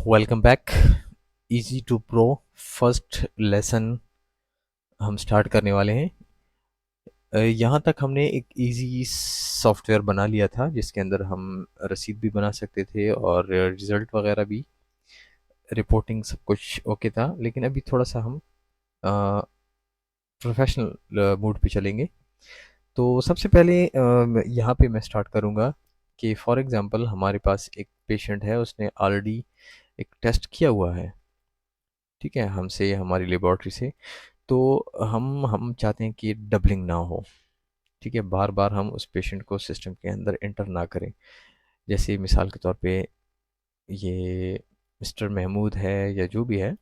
Welcome back. Easy to pro first lesson हम start करने वाले हैं। यहाँ तक हमने एक इजी सॉफ्टवेयर बना लिया था जिसके अंदर हम रसीद भी बना सकते थे और रिज़ल्ट वगैरह भी, रिपोर्टिंग सब कुछ ओके था। लेकिन अभी थोड़ा सा हम प्रोफेशनल मोड पे चलेंगे। तो सबसे पहले यहाँ पे मैं स्टार्ट करूँगा कि फॉर एग्ज़ाम्पल हमारे पास एक पेशेंट है, उसने ऑलरेडी एक टेस्ट किया हुआ है, ठीक है, हमसे, हमारी लेबॉरेटरी से। तो हम चाहते हैं कि डबलिंग ना हो, ठीक है, बार बार हम उस पेशेंट को सिस्टम के अंदर इंटर ना करें। जैसे मिसाल के तौर पे ये मिस्टर महमूद है या जो भी है,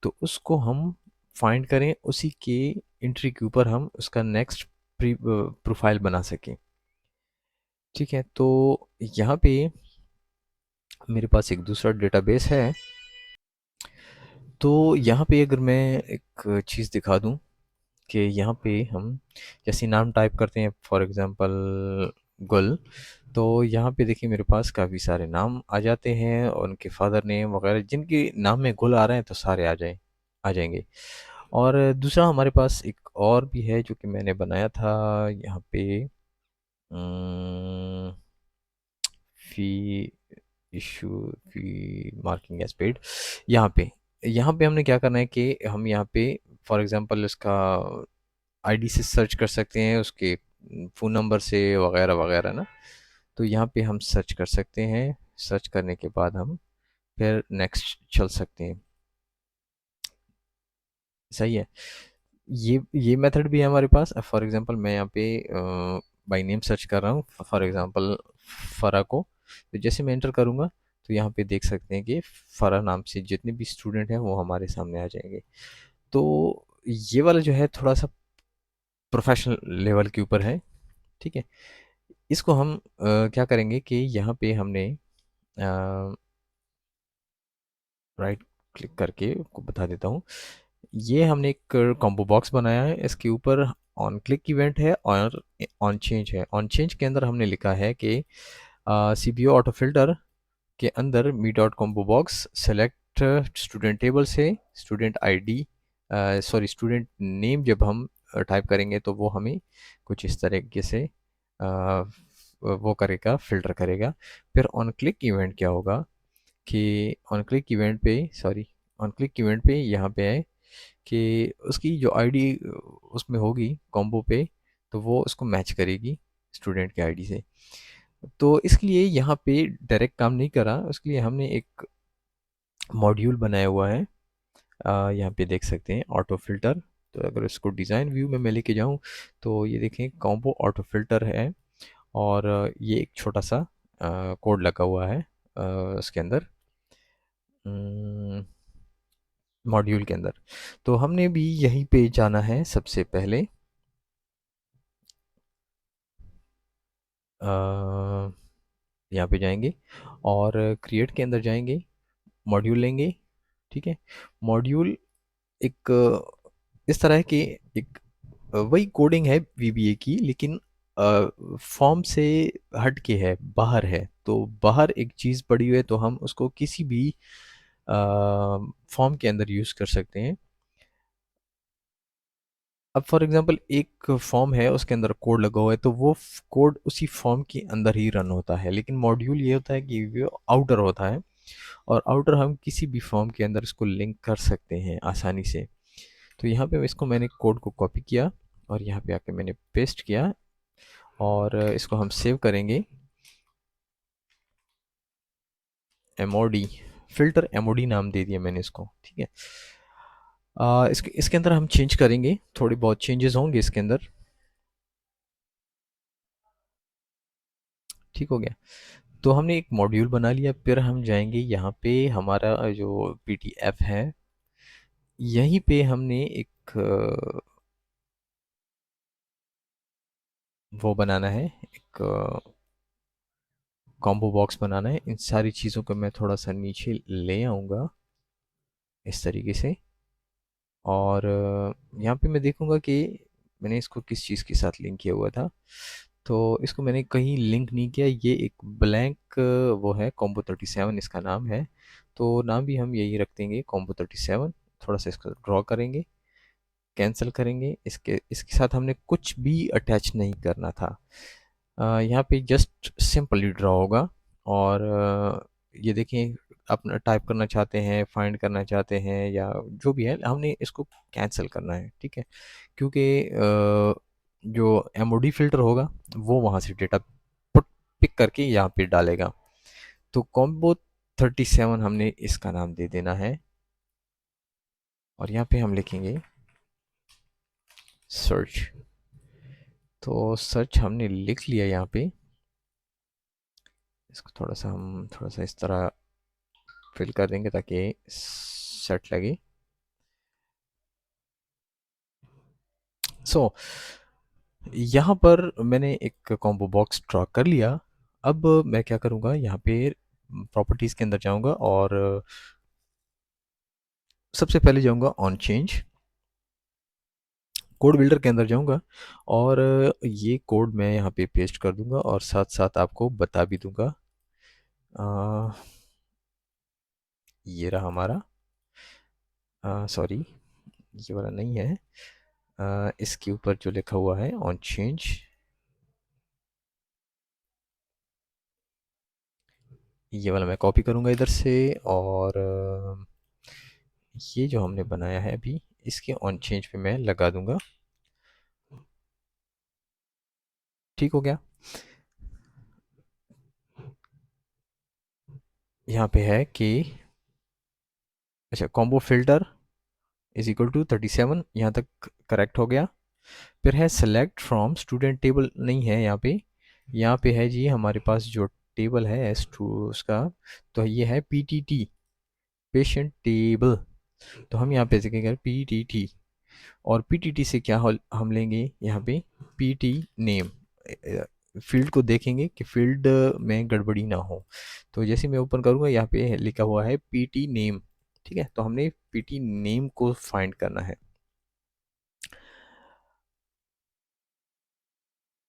तो उसको हम फाइंड करें, उसी के एंट्री के ऊपर हम उसका नेक्स्ट प्रोफाइल बना सकें। ठीक है, तो यहाँ पे मेरे पास एक दूसरा डेटाबेस है। तो यहाँ पे अगर मैं एक चीज़ दिखा दूँ कि यहाँ पे हम जैसे नाम टाइप करते हैं, फॉर एग्जांपल गुल, तो यहाँ पे देखिए मेरे पास काफ़ी सारे नाम आ जाते हैं और उनके फादर नेम वगैरह, जिनके नाम में गुल आ रहे हैं तो सारे आ जाएंगे। और दूसरा हमारे पास एक और भी है जो कि मैंने बनाया था यहाँ पे, अम, फी इशू फी मार्किंग एज पेड। यहाँ पे हमने क्या करना है कि हम यहाँ पे फॉर एग्जांपल इसका आईडी से सर्च कर सकते हैं, उसके फ़ोन नंबर से वगैरह वगैरह ना। तो यहाँ पे हम सर्च कर सकते हैं, सर्च करने के बाद हम फिर नेक्स्ट चल सकते हैं। सही है। ये मेथड भी है हमारे पास। फॉर एग्जांपल मैं यहाँ पे बाय नेम सर्च कर रहा हूँ, फॉर एग्जांपल फ़रा को। तो जैसे मैं एंटर करूँगा तो यहाँ पे देख सकते हैं कि फ़रा नाम से जितने भी स्टूडेंट हैं वो हमारे सामने आ जाएंगे। तो ये वाला जो है थोड़ा सा प्रोफेशनल लेवल के ऊपर है, ठीक है। इसको हम क्या करेंगे कि यहाँ पे हमने राइट क्लिक करके आपको बता देता हूँ। ये हमने एक कॉम्बो बॉक्स बनाया है, इसके ऊपर ऑन क्लिक इवेंट है और ऑन चेंज है। ऑन चेंज के अंदर हमने लिखा है कि C B O auto filter के अंदर me dot combo box select student table से student ID, sorry student name जब हम टाइप करेंगे तो वो हमें कुछ इस तरीके से वो करेगा, फिल्टर करेगा। फिर ऑन क्लिक इवेंट क्या होगा कि ऑन क्लिक इवेंट पे यहाँ पे है कि उसकी जो आईडी उसमें होगी कॉम्बो पे, तो वो उसको मैच करेगी स्टूडेंट के आईडी से। तो इसलिए यहाँ पे डायरेक्ट काम नहीं करा, उसके लिए हमने एक मॉड्यूल बनाया हुआ है। यहाँ पे देख सकते हैं ऑटो फिल्टर। तो अगर इसको डिज़ाइन व्यू में मैं लेके जाऊँ तो ये देखें कॉम्बो ऑटो फिल्टर है और ये एक छोटा सा कोड लगा हुआ है उसके अंदर, मॉड्यूल के अंदर। तो हमने भी यहीं पे जाना है सबसे पहले। यहाँ पे जाएंगे और क्रिएट के अंदर जाएंगे, मॉड्यूल लेंगे, ठीक है। मॉड्यूल एक इस तरह की एक वही कोडिंग है वीबीए की, लेकिन फॉर्म से हट के है, बाहर है। तो बाहर एक चीज़ पड़ी हुई है तो हम उसको किसी भी फॉर्म के अंदर यूज़ कर सकते हैं। अब फॉर एग्जांपल एक फॉर्म है, उसके अंदर कोड लगा हुआ है, तो वो कोड उसी फॉर्म के अंदर ही रन होता है। लेकिन मॉड्यूल ये होता है कि वो आउटर होता है और आउटर हम किसी भी फॉर्म के अंदर इसको लिंक कर सकते हैं आसानी से। तो यहाँ पे इसको मैंने कोड को कॉपी किया और यहाँ पे आके मैंने पेस्ट किया और इसको हम सेव करेंगे। एमओडी फिल्टर, एमओडी नाम दे दिया मैंने इसको, ठीक है। इसके अंदर हम चेंज करेंगे, थोड़ी बहुत चेंजेस होंगे इसके अंदर। ठीक हो गया। तो हमने एक मॉड्यूल बना लिया, फिर हम जाएंगे यहाँ पे, हमारा जो पीडीएफ है, यहीं पे हमने एक वो बनाना है, एक कॉम्बो बॉक्स बनाना है। इन सारी चीज़ों को मैं थोड़ा सा नीचे ले आऊँगा इस तरीके से। और यहाँ पे मैं देखूँगा कि मैंने इसको किस चीज़ के साथ लिंक किया हुआ था। तो इसको मैंने कहीं लिंक नहीं किया, ये एक ब्लैंक वो है, कॉम्बो 37 इसका नाम है। तो नाम भी हम यही रख देंगे, कॉम्बो 37। थोड़ा सा इसको ड्रॉ करेंगे, कैंसिल करेंगे, इसके इसके साथ हमने कुछ भी अटैच नहीं करना था। यहाँ पे जस्ट सिंपली ड्रॉ होगा। और ये देखिए, अपना टाइप करना चाहते हैं, फाइंड करना चाहते हैं, या जो भी है, हमने इसको कैंसिल करना है, ठीक है। क्योंकि जो एमओडी फिल्टर होगा वो वहाँ से डेटा पिक करके यहाँ पे डालेगा। तो कॉम्बो 37 हमने इसका नाम दे देना है। और यहाँ पे हम लिखेंगे सर्च। तो सर्च हमने लिख लिया यहाँ पे। इसको थोड़ा सा इस तरह फिल कर देंगे ताकि सेट लगे। सो यहाँ पर मैंने एक कॉम्बो बॉक्स ड्रॉ कर लिया। अब मैं क्या करूँगा, यहाँ पे प्रॉपर्टीज़ के अंदर जाऊँगा और सबसे पहले जाऊँगा ऑन चेंज, कोड बिल्डर के अंदर जाऊँगा और ये कोड मैं यहाँ पे पेस्ट कर दूँगा और साथ साथ आपको बता भी दूँगा। ये रहा हमारा, सॉरी ये वाला नहीं है, इसके ऊपर जो लिखा हुआ है ऑन चेंज, ये वाला मैं कॉपी करूँगा इधर से। और ये जो हमने बनाया है अभी, इसके ऑन चेंज पे मैं लगा दूंगा। ठीक हो गया। यहाँ पे है कि अच्छा, combo filter is equal to 37, यहाँ तक करेक्ट हो गया। फिर है सेलेक्ट फ्रॉम स्टूडेंट टेबल, नहीं है यहाँ पे। यहाँ पे है जी हमारे पास जो टेबल है S2 उसका, तो ये है PTT, पेशेंट टेबल। तो हम यहाँ पे देखेंगे PTT, और PTT से क्या हम लेंगे यहाँ पे PT नेम, फील्ड को देखेंगे कि फील्ड में गड़बड़ी ना हो। तो जैसे मैं ओपन करूँगा, यहाँ पे लिखा हुआ है PT नेम, ठीक है। तो हमने PT नेम को फाइंड करना है।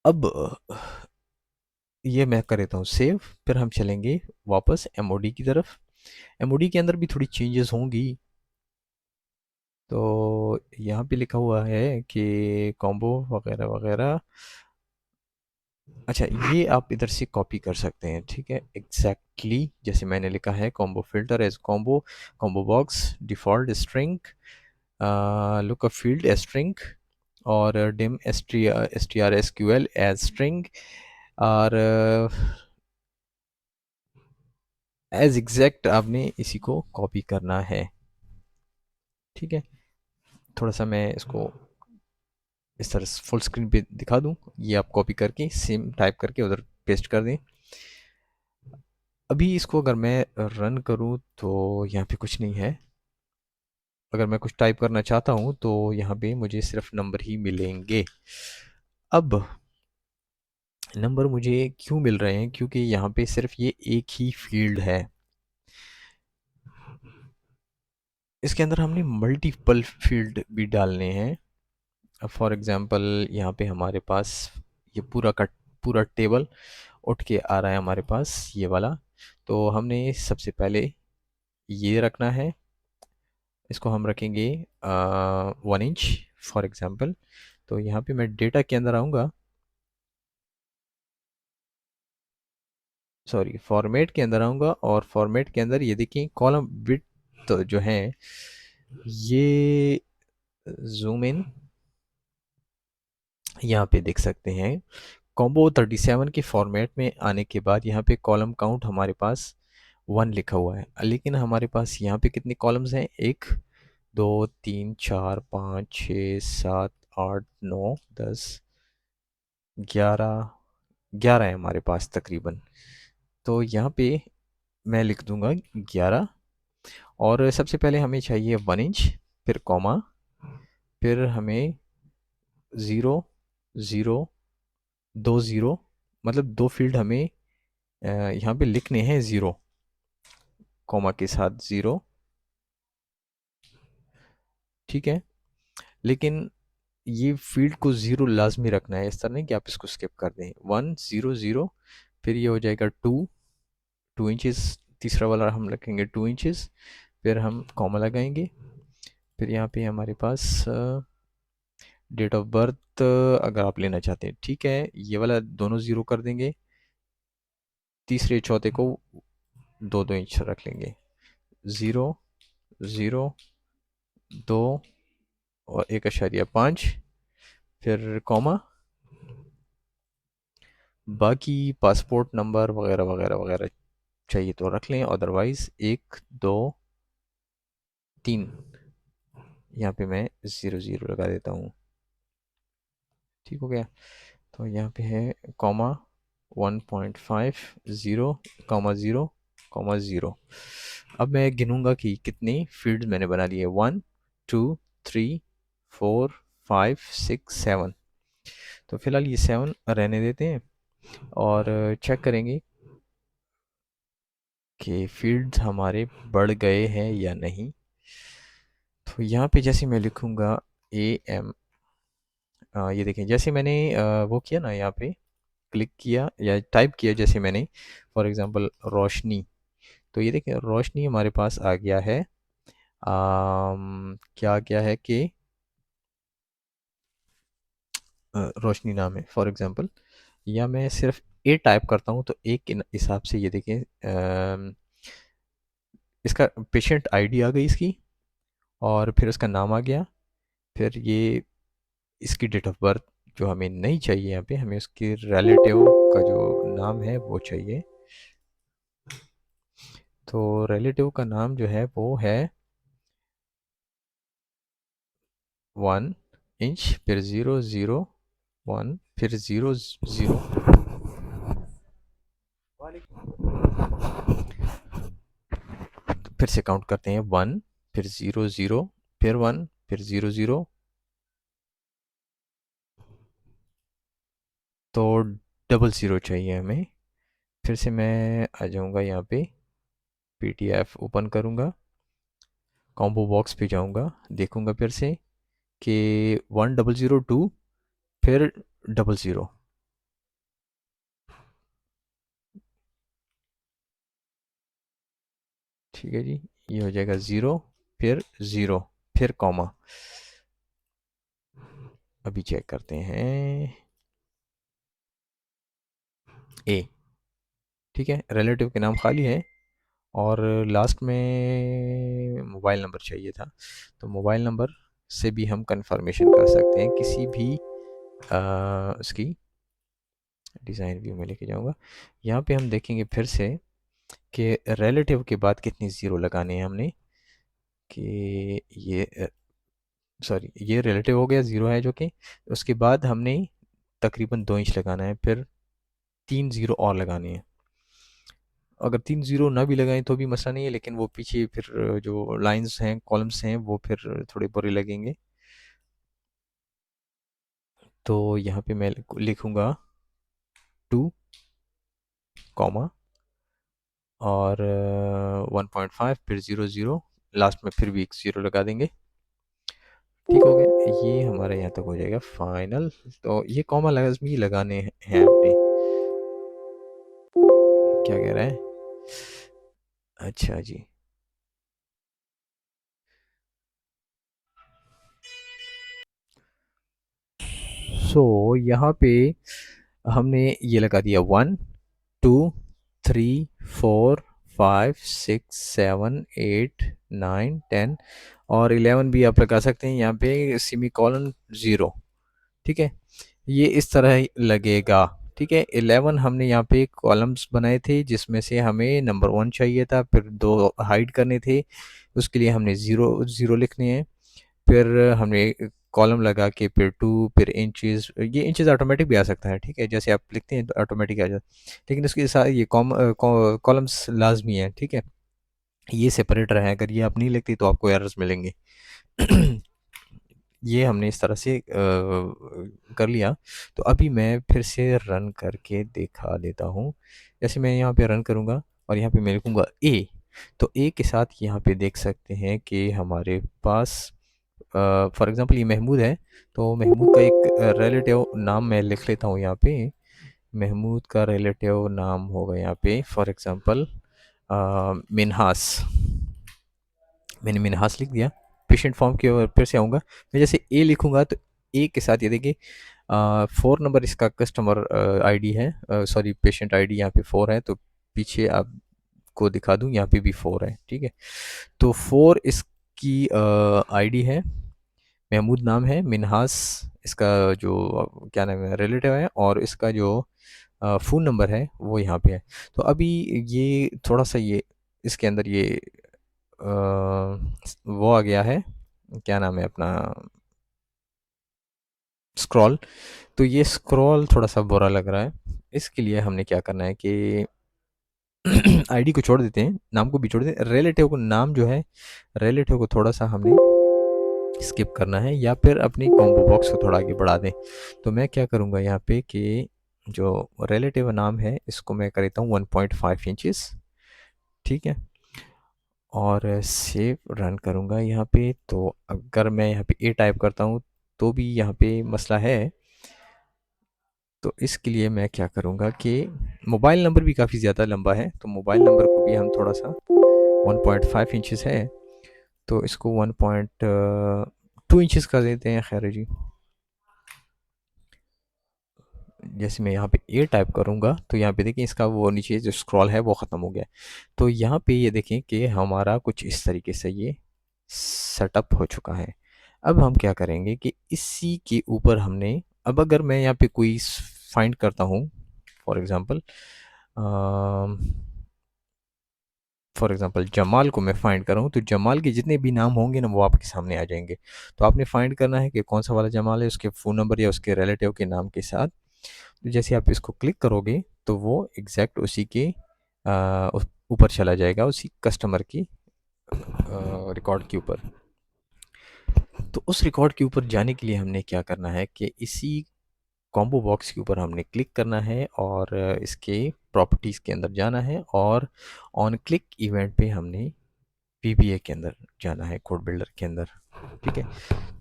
अब ये मैं कर देता हूँ सेव। फिर हम चलेंगे वापस MOD की तरफ। MOD के अंदर भी थोड़ी चेंजेस होंगी। तो यहाँ पे लिखा हुआ है कि कॉम्बो वगैरह वगैरह, अच्छा ये आप इधर से कॉपी कर सकते हैं, ठीक है। एग्जैक्टली जैसे मैंने लिखा है, combo filter as combo, combo box default string, lookup field string, और डिम strSQL एज स्ट्रिंग, और एज एग्जैक्ट आपने इसी को कॉपी करना है, ठीक है। थोड़ा सा मैं इसको इस तरह फुल स्क्रीन पे दिखा दूं, ये आप कॉपी करके सेम टाइप करके उधर पेस्ट कर दें। अभी इसको अगर मैं रन करूं तो यहाँ पे कुछ नहीं है। अगर मैं कुछ टाइप करना चाहता हूँ तो यहाँ पे मुझे सिर्फ नंबर ही मिलेंगे। अब नंबर मुझे क्यों मिल रहे हैं, क्योंकि यहाँ पे सिर्फ ये एक ही फील्ड है। इसके अंदर हमने मल्टीपल फील्ड भी डालने हैं। अब फॉर एग्जांपल यहाँ पे हमारे पास ये पूरा का पूरा टेबल उठ के आ रहा है हमारे पास, ये वाला। तो हमने सबसे पहले ये रखना है, इसको हम रखेंगे 1 इंच फॉर एग्जांपल। तो यहाँ पे मैं डेटा के अंदर आऊँगा, सॉरी फॉर्मेट के अंदर आऊँगा, और फॉर्मेट के अंदर ये देखिए कॉलम विड्थ जो है, ये जूम इन यहाँ पे देख सकते हैं। कॉम्बो 37 के फॉर्मेट में आने के बाद यहाँ पे कॉलम काउंट हमारे पास 1 लिखा हुआ है, लेकिन हमारे पास यहाँ पे कितने कॉलम्स हैं, 1 2 3 4 5 6 7 8 9 10 11 11 है हमारे पास तकरीबन। तो यहाँ पे मैं लिख दूंगा 11। और सबसे पहले हमें चाहिए 1 इंच, फिर कॉमा, फिर हमें 0 0 2 0, मतलब दो फील्ड हमें यहाँ पे लिखने हैं, 0 कॉमा के साथ 0, ठीक है। लेकिन ये फ़ील्ड को 0 लाज़मी रखना है, इस तरह नहीं कि आप इसको स्किप कर दें। 1 0 0, फिर ये हो जाएगा 2 इंचेस, तीसरा वाला हम रखेंगे 2 इंचेस, फिर हम कॉमा लगाएंगे, फिर यहाँ पे हमारे पास डेट ऑफ बर्थ अगर आप लेना चाहते हैं ठीक है, ये वाला दोनों ज़ीरो कर देंगे, तीसरे चौथे को 2 2 इंच रख लेंगे, 0 0 2 और 1.5, फिर कॉमा, बाकी पासपोर्ट नंबर वगैरह वगैरह वगैरह चाहिए तो रख लें, अदरवाइज़ 1 2 3 यहाँ पे मैं 0 0 लगा देता हूँ। ठीक हो गया। तो यहाँ पे है कॉमा 1.5 0 कॉमा 0 कॉमा 0। अब मैं गिनूंगा कि कितनी फील्ड्स मैंने बना लिए, 1 2 3 4 5 6 7। तो फिलहाल ये 7 रहने देते हैं और चेक करेंगे कि फील्ड्स हमारे बढ़ गए हैं या नहीं। तो यहाँ पे जैसे मैं लिखूँगा AM, ये देखें जैसे मैंने वो किया ना, यहाँ पे क्लिक किया या टाइप किया जैसे मैंने, फॉर एग्ज़ाम्पल रोशनी, तो ये देखें रोशनी हमारे पास आ गया है। क्या क्या है कि रोशनी नाम है फॉर एग्ज़ाम्पल, या मैं सिर्फ ए टाइप करता हूँ तो एक के हिसाब से ये देखें इसका पेशेंट आईडी आ गई इसकी, और फिर उसका नाम आ गया, फिर ये इसकी डेट ऑफ बर्थ जो हमें नहीं चाहिए, यहाँ पे हमें उसके रिलेटिव का जो नाम है वो चाहिए। तो रिलेटिव का नाम जो है वो है 1 इंच, फिर 0 0 1, फिर 0 0, फिर से काउंट करते हैं 1, फिर 0 0, फिर 1, फिर 0 0, तो डबल ज़ीरो चाहिए हमें। फिर से मैं आ जाऊँगा यहाँ पे, PDF ओपन करूँगा, कॉम्बो बॉक्स पे जाऊँगा, देखूँगा फिर से कि 1002, फिर 00, ठीक है जी, ये हो जाएगा 0 फिर 0 फिर कॉमा। अभी चेक करते हैं ए, ठीक है, रिलेटिव के नाम खाली है और लास्ट में मोबाइल नंबर चाहिए था, तो मोबाइल नंबर से भी हम कंफर्मेशन कर सकते हैं किसी भी उसकी। डिज़ाइन व्यू में लेके जाऊंगा, यहाँ पे हम देखेंगे फिर से कि रिलेटिव के बाद कितनी ज़ीरो लगाने हैं हमने, कि ये सॉरी ये रिलेटिव हो गया, ज़ीरो है जो कि, उसके बाद हमने तकरीबन 2 इंच लगाना है, फिर 3 ज़ीरो और लगाने हैं। अगर 3 ज़ीरो ना भी लगाएं तो भी मसला नहीं है, लेकिन वो पीछे फिर जो लाइंस हैं कॉलम्स हैं वो फिर थोड़े बुरे लगेंगे। तो यहाँ पे मैं लिखूँगा 2 कॉमा और 1.5, फिर 0 0, लास्ट में फिर भी एक ज़ीरो लगा देंगे। ठीक हो गया, ये हमारा यहाँ तक हो जाएगा फाइनल। तो ये कॉमा लाजमी लगाने हैं आपने। क्या कह रहा है? अच्छा जी। सो यहाँ पे हमने ये लगा दिया 1 2 3 4 5 6 7 8 9 10 और 11 भी आप लगा सकते हैं यहाँ पे, सेमी कॉलन 0, ठीक है, ये इस तरह ही लगेगा। ठीक है, 11 हमने यहाँ पे कॉलम्स बनाए थे जिसमें से हमें नंबर 1 चाहिए था, फिर 2 हाइड करने थे, उसके लिए हमने 0 0 लिखने हैं, फिर हमने कॉलम लगा के फिर 2, फिर इंचेस, ये इंचेस ऑटोमेटिक भी आ सकता है, ठीक है, जैसे आप लिखते हैं तो ऑटोमेटिक आ जाता है, लेकिन उसके साथ ये कॉलम्स लाजमी है, ठीक है, ये सेपरेटर है, अगर ये आप नहीं लिखते तो आपको एरर्स मिलेंगे। ये हमने इस तरह से कर लिया। तो अभी मैं फिर से रन करके दिखा देता हूँ। जैसे मैं यहाँ पे रन करूँगा और यहाँ पे मैं लिखूँगा ए, तो ए के साथ यहाँ पे देख सकते हैं कि हमारे पास फॉर एग्ज़ाम्पल ये महमूद है, तो महमूद का एक रिलेटिव नाम मैं लिख लेता हूँ यहाँ पे। महमूद का रिलेटिव नाम होगा यहाँ पे फॉर एग्ज़ाम्पल मिन्हास। मैंने मिन्हास लिख दिया। पेशेंट फॉर्म की ओर फिर से आऊँगा। मैं जैसे ए लिखूँगा तो ए के साथ ये देखिए 4 नंबर इसका कस्टमर आईडी है, सॉरी पेशेंट आईडी यहाँ पे 4 है, तो पीछे आपको दिखा दूँ यहाँ पे भी 4 है, ठीक है। तो 4 इसकी आईडी है, महमूद नाम है, मिन्हास इसका जो क्या नाम है रिलेटिव है, और इसका जो फ़ोन नंबर है वो यहाँ पे है। तो अभी ये थोड़ा-सा ये इसके अंदर ये वो आ गया है, क्या नाम है अपना, स्क्रॉल। तो ये स्क्रॉल थोड़ा-सा बुरा लग रहा है। इसके लिए हमने क्या करना है कि आईडी को छोड़ देते हैं, नाम को भी छोड़ देते हैं। रिलेटिव को नाम जो है, रिलेटिव को थोड़ा-सा हमने स्किप करना है या फिर अपनी कॉम्बो बॉक्स को थोड़ा आगे बढ़ा दें। तो मैं क्या करूँगा यहाँ पे कि जो रिलेटिव नाम है इसको मैं कर देता हूँ 1.5 इंचेस, ठीक है। और सेव रन करूँगा यहाँ पे। तो अगर मैं यहाँ पे ए टाइप करता हूँ तो भी यहाँ पे मसला है। तो इसके लिए मैं क्या करूँगा कि मोबाइल नंबर भी काफ़ी ज़्यादा लंबा है, तो मोबाइल नंबर को भी हम थोड़ा-सा 1.5 इंचेस है, तो इसको 1.2 इंचेस कर देते हैं। खैर जी, जैसे मैं यहाँ पे ए टाइप करूँगा तो यहाँ पे देखिए इसका वो नीचे जो स्क्रॉल है वो ख़त्म हो गया। तो यहाँ पे ये देखें कि हमारा कुछ इस तरीके से ये सेटअप हो चुका है। अब हम क्या करेंगे कि इसी के ऊपर हमने, अब अगर मैं यहाँ पे कोई फाइंड करता हूँ, for example for example Jamal को मैं फ़ाइंड कर रहा हूँ, तो जमाल के जितने भी नाम होंगे ना वो आपके सामने आ जाएँगे। तो आपने फ़ाइंड करना है कि कौन-सा वाला जमाल है, उसके फ़ोन नंबर या उसके रिलेटिव के नाम के साथ। तो जैसे आप इसको क्लिक करोगे तो वो एग्जैक्ट उसी के ऊपर चला जाएगा, उसी कस्टमर की रिकॉर्ड के ऊपर। तो उस रिकॉर्ड के ऊपर जाने के लिए हमने क्या करना है कि इसी कॉम्बो बॉक्स के ऊपर हमने क्लिक करना है और इसके प्रॉपर्टीज़ के अंदर जाना है और ऑन क्लिक इवेंट पे हमने पीबीए के अंदर जाना है, कोड बिल्डर के अंदर, ठीक है।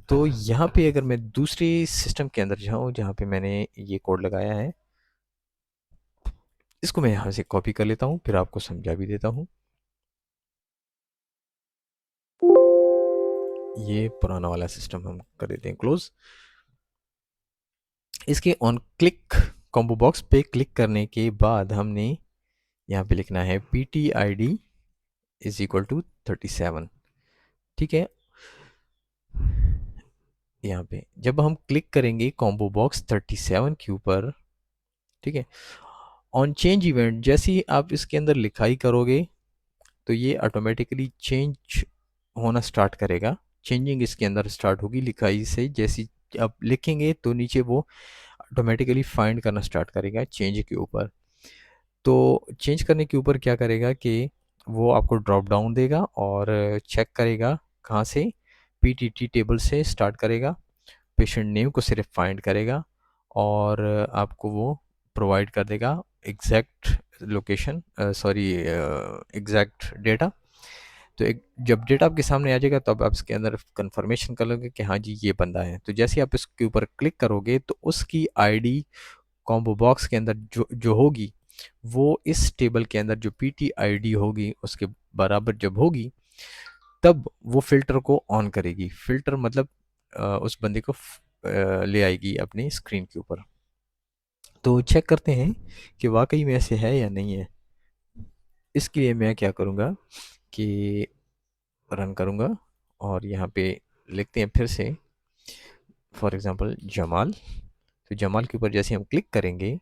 तो यहाँ पे अगर मैं दूसरे सिस्टम के अंदर जाऊँ जहाँ पे मैंने ये कोड लगाया है, इसको मैं यहाँ से कॉपी कर लेता हूँ, फिर आपको समझा भी देता हूँ। ये पुराना वाला सिस्टम हम कर देते हैं क्लोज। इसके ऑन क्लिक कॉम्बो बॉक्स पे क्लिक करने के बाद हमने यहाँ पे लिखना है P T I D is equal to 37, ठीक है। यहाँ पे जब हम क्लिक करेंगे कॉम्बो बॉक्स 37 के ऊपर, ठीक है, ऑन चेंज इवेंट जैसे ही आप इसके अंदर लिखाई करोगे तो ये ऑटोमेटिकली चेंज होना स्टार्ट करेगा। चेंजिंग इसके अंदर स्टार्ट होगी लिखाई से। जैसी आप लिखेंगे तो नीचे वो ऑटोमेटिकली फाइंड करना स्टार्ट करेगा चेंज के ऊपर। तो चेंज करने के ऊपर क्या करेगा कि वो आपको ड्रॉप डाउन देगा और चेक करेगा कहाँ से, पीटीटी टेबल से स्टार्ट करेगा, पेशेंट नेम को सिर्फ फाइंड करेगा और आपको वो प्रोवाइड कर देगा exact location, sorry exact data. तो एक जब डेटा आपके सामने आ जाएगा तो अब आप इसके अंदर कंफर्मेशन कर लोगे कि हाँ जी ये बंदा है। तो जैसे ही आप इसके ऊपर क्लिक करोगे तो उसकी आईडी कॉम्बो बॉक्स के अंदर जो जो होगी वो इस टेबल के अंदर जो पीटी आईडी होगी उसके बराबर जब होगी तब वो फ़िल्टर को ऑन करेगी। फ़िल्टर मतलब उस बंदे को ले आएगी अपनी स्क्रीन के ऊपर। तो चेक करते हैं कि वाकई में ऐसे है या नहीं है। इसके लिए मैं क्या करूँगा कि रन करूँगा और यहाँ पे लिखते हैं फिर से फॉर एग्ज़ाम्पल जमाल। तो जमाल के ऊपर जैसे हम क्लिक करेंगे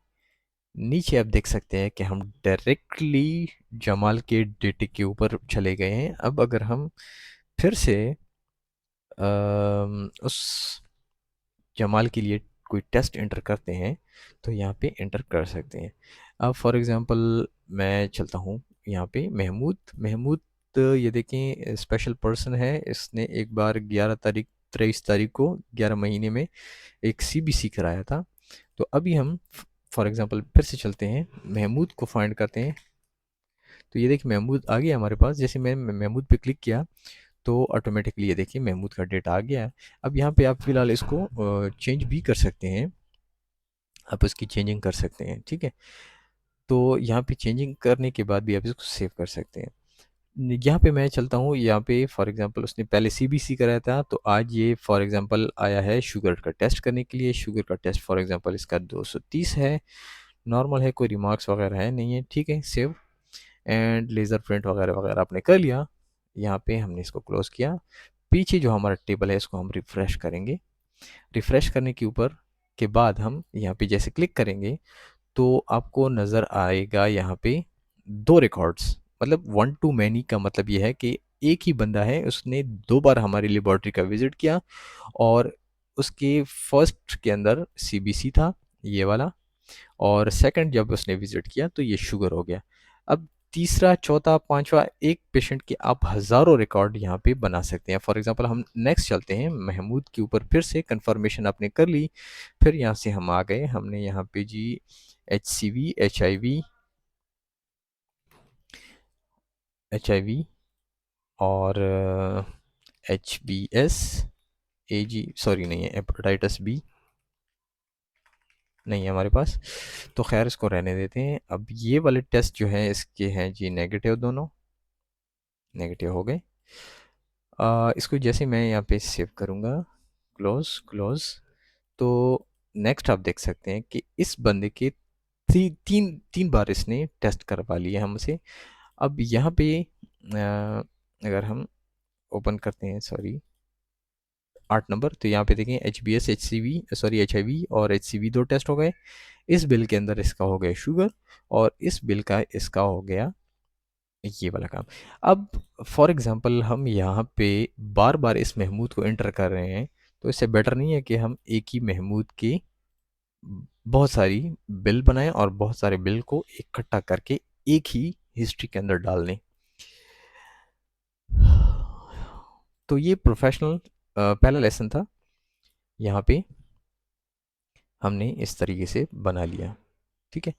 नीचे आप देख सकते हैं कि हम डायरेक्टली जमाल के डेटे के ऊपर चले गए हैं। अब अगर हम फिर से उस जमाल के लिए कोई टेस्ट एंटर करते हैं तो यहाँ पे एंटर कर सकते हैं। अब फॉर एग्ज़ाम्पल मैं चलता हूँ यहाँ पे महमूद। महमूद तो ये देखें स्पेशल पर्सन है, इसने एक बार 23 तारीख को 11 महीने में एक सीबीसी कराया था। तो अभी हम फॉर एग्ज़ाम्पल फिर से चलते हैं, महमूद को फाइंड करते हैं। तो ये देखिए महमूद आ गया हमारे पास। जैसे मैंने महमूद पे क्लिक किया तो ऑटोमेटिकली ये देखिए महमूद का डेटा आ गया है। अब यहाँ पे आप फ़िलहाल इसको चेंज भी कर सकते हैं, आप इसकी चेंजिंग कर सकते हैं, ठीक है। तो यहाँ पे चेंजिंग करने के बाद भी आप इसको सेव कर सकते हैं। यहाँ पे मैं चलता हूँ, यहाँ पे फॉर एग्जांपल उसने पहले सीबीसी कराया था, तो आज ये फॉर एग्जांपल आया है शुगर का टेस्ट करने के लिए। शुगर का टेस्ट फॉर एग्जांपल इसका 230 है, नॉर्मल है, कोई रिमार्क्स वगैरह है नहीं है, ठीक है। सेव एंड लेज़र प्रिंट वगैरह वगैरह आपने कर लिया। यहाँ पे हमने इसको क्लोज़ किया। पीछे जो हमारा टेबल है इसको हम रिफ़्रेश करेंगे। रिफ़्रेश करने के ऊपर के बाद हम यहाँ पे जैसे क्लिक करेंगे तो आपको नज़र आएगा यहाँ पे 2 रिकॉर्ड्स, मतलब वन टू मैनी का मतलब ये है कि एक ही बंदा है, उसने 2 बार हमारी लेबॉरेटरी का विज़िट किया और उसके फर्स्ट के अंदर सीबीसी था, ये वाला, और सेकंड जब उसने विज़िट किया तो ये शुगर हो गया। अब तीसरा, चौथा, पाँचवा एक पेशेंट के आप हज़ारों रिकॉर्ड यहाँ पे बना सकते हैं। फॉर एग्ज़ाम्पल हम नेक्स्ट चलते हैं, महमूद के ऊपर फिर से कन्फर्मेशन आपने कर ली, फिर यहाँ से हम आ गए, हमने यहाँ पे जी एचसीवी, एचआईवी और एचबीएस, एजी सॉरी नहीं है, हेपेटाइटिस बी नहीं है हमारे पास, तो खैर इसको रहने देते हैं। अब ये वाले टेस्ट जो हैं इसके हैं जी नेगेटिव, दोनों नेगेटिव हो गए। इसको जैसे मैं यहाँ पे सेव करूँगा, क्लोज क्लोज, तो नेक्स्ट आप देख सकते हैं कि इस बंदे के तीन तीन बार इसने टेस्ट करवा लिए हमसे। अब यहाँ पे अगर हम ओपन करते हैं, सॉरी 8 नंबर, तो यहाँ पे देखें H B S, H C V sorry H I V और एच सी वी 2 टेस्ट हो गए। इस बिल के अंदर इसका हो गया शुगर, और इस बिल का इसका हो गया ये वाला काम। अब फॉर एग्जांपल हम यहाँ पे बार बार इस महमूद को एंटर कर रहे हैं, तो इससे बेटर नहीं है कि हम एक ही महमूद के बहुत सारी बिल बनाएं और बहुत सारे बिल को इकट्ठा करके एक ही हिस्ट्री के अंदर डाल दें। तो ये प्रोफेशनल पहला लेसन था, यहाँ पे हमने इस तरीके से बना लिया, ठीक है।